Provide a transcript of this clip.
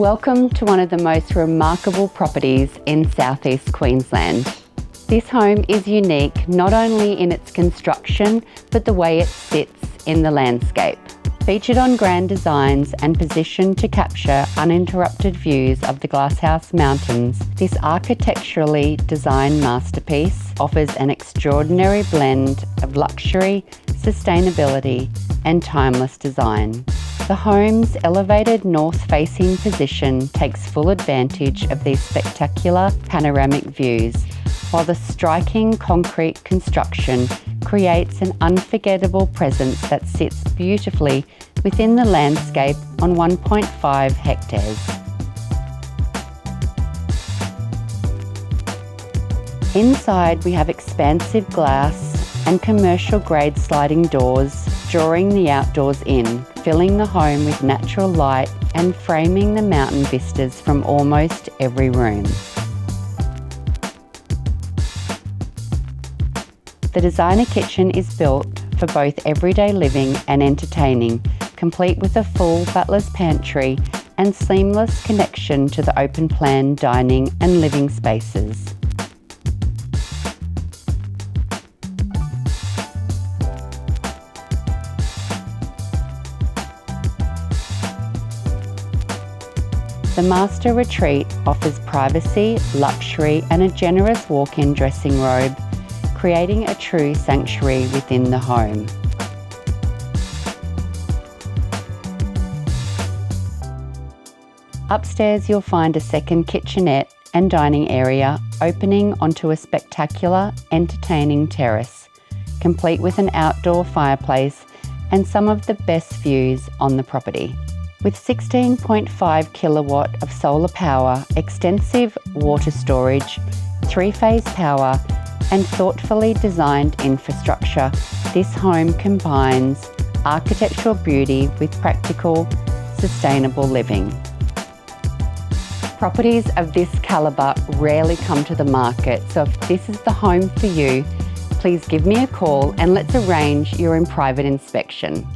Welcome to one of the most remarkable properties in southeast Queensland. This home is unique not only in its construction, but the way it sits in the landscape. Featured on grand designs and positioned to capture uninterrupted views of the Glasshouse Mountains, this architecturally designed masterpiece offers an extraordinary blend of luxury, sustainability, and timeless design. The home's elevated north-facing position takes full advantage of these spectacular panoramic views, while the striking concrete construction creates an unforgettable presence that sits beautifully within the landscape on 1.5 hectares. Inside, we have expansive glass and commercial-grade sliding doors, drawing the outdoors in, filling the home with natural light and framing the mountain vistas from almost every room. The designer kitchen is built for both everyday living and entertaining, complete with a full butler's pantry and seamless connection to the open-plan dining and living spaces. The master retreat offers privacy, luxury, and a generous walk-in dressing robe, creating a true sanctuary within the home. Upstairs, you'll find a second kitchenette and dining area opening onto a spectacular, entertaining terrace, complete with an outdoor fireplace and some of the best views on the property. With 16.5 kilowatt of solar power, extensive water storage, three-phase power, and thoughtfully designed infrastructure, this home combines architectural beauty with practical, sustainable living. Properties of this calibre rarely come to the market, so if this is the home for you, please give me a call and let's arrange your in private inspection.